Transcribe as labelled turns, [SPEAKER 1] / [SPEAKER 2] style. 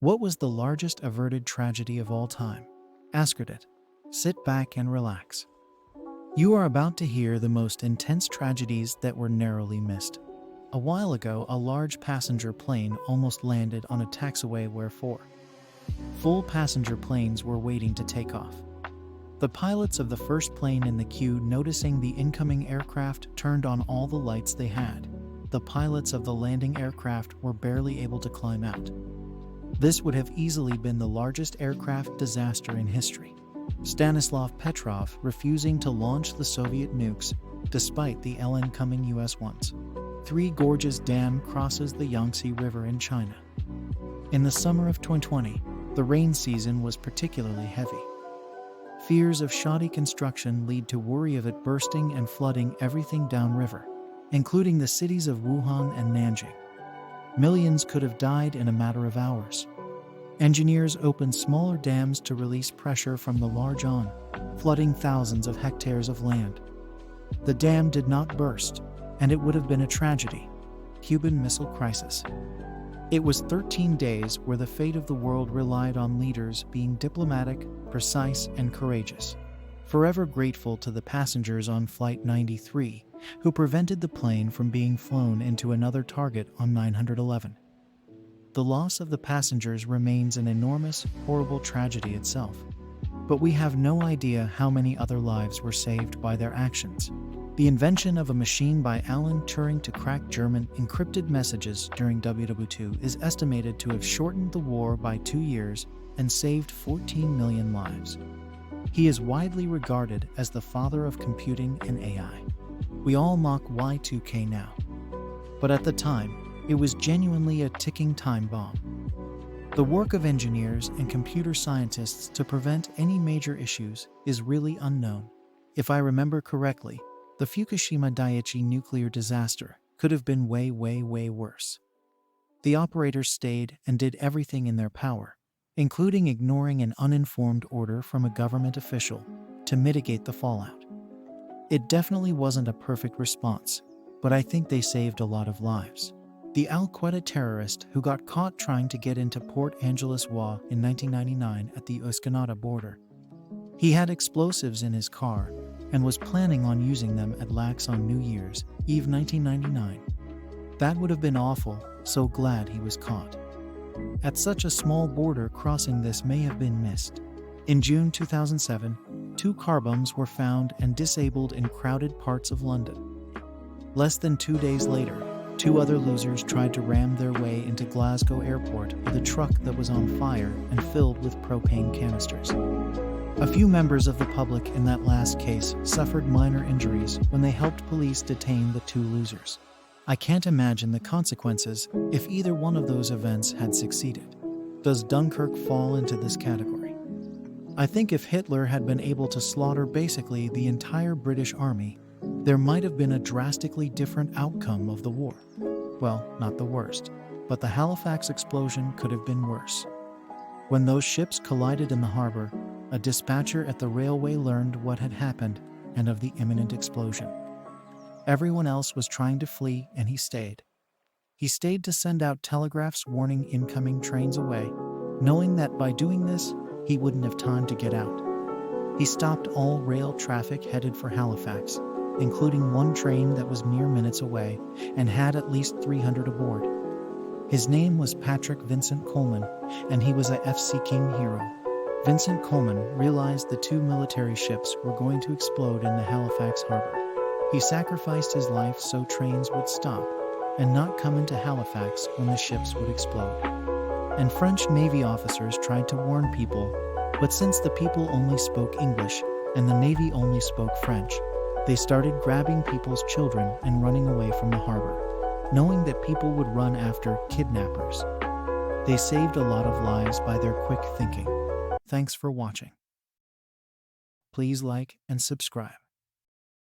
[SPEAKER 1] What was the largest averted tragedy of all time? AskReddit. Sit back and relax. You are about to hear the most intense tragedies that were narrowly missed. A while ago, a large passenger plane almost landed on a taxiway where four full passenger planes were waiting to take off. The pilots of the first plane in the queue, noticing the incoming aircraft, turned on all the lights they had. The pilots of the landing aircraft were barely able to climb out. This would have easily been the largest aircraft disaster in history. Stanislav Petrov refusing to launch the Soviet nukes, despite the incoming US ones. Three Gorges Dam crosses the Yangtze River in China. In the summer of 2020, the rain season was particularly heavy. Fears of shoddy construction lead to worry of it bursting and flooding everything downriver, including the cities of Wuhan and Nanjing. Millions could have died in a matter of hours. Engineers opened smaller dams to release pressure from the large one, flooding thousands of hectares of land. The dam did not burst, and it would have been a tragedy. Cuban Missile Crisis. It was 13 days where the fate of the world relied on leaders being diplomatic, precise, and courageous. Forever grateful to the passengers on Flight 93, who prevented the plane from being flown into another target on 911. The loss of the passengers remains an enormous, horrible tragedy itself. But we have no idea how many other lives were saved by their actions. The invention of a machine by Alan Turing to crack German encrypted messages during WW2 is estimated to have shortened the war by 2 years and saved 14 million lives. He is widely regarded as the father of computing and AI. We all mock Y2K now. But at the time, it was genuinely a ticking time bomb. The work of engineers and computer scientists to prevent any major issues is really unknown. If I remember correctly, the Fukushima Daiichi nuclear disaster could have been way worse. The operators stayed and did everything in their power, including ignoring an uninformed order from a government official to mitigate the fallout. It definitely wasn't a perfect response, but I think they saved a lot of lives. The Al-Qaeda terrorist who got caught trying to get into Port Angeles WA in 1999 at the US-Canada border. He had explosives in his car and was planning on using them at LAX on New Year's Eve 1999. That would have been awful, so glad he was caught. At such a small border crossing, this may have been missed. In June 2007, 2 car bombs were found and disabled in crowded parts of London. Less than 2 days later, 2 other losers tried to ram their way into Glasgow Airport with a truck that was on fire and filled with propane canisters. A few members of the public in that last case suffered minor injuries when they helped police detain the 2 losers. I can't imagine the consequences if either one of those events had succeeded. Does Dunkirk fall into this category? I think if Hitler had been able to slaughter basically the entire British army, there might have been a drastically different outcome of the war. Well, not the worst, but the Halifax explosion could have been worse. When those ships collided in the harbor, a dispatcher at the railway learned what had happened and of the imminent explosion. Everyone else was trying to flee, and he stayed. He stayed to send out telegraphs warning incoming trains away, knowing that by doing this, he wouldn't have time to get out. He stopped all rail traffic headed for Halifax, including one train that was mere minutes away and had at least 300 aboard. His name was Patrick Vincent Coleman, and he was a FC King hero. Vincent Coleman realized the 2 military ships were going to explode in the Halifax harbor. He sacrificed his life so trains would stop and not come into Halifax when the ships would explode. And French Navy officers tried to warn people, but since the people only spoke English and the Navy only spoke French, they started grabbing people's children and running away from the harbor, knowing that people would run after kidnappers. They saved a lot of lives by their quick thinking. Thanks for watching. Please like and subscribe.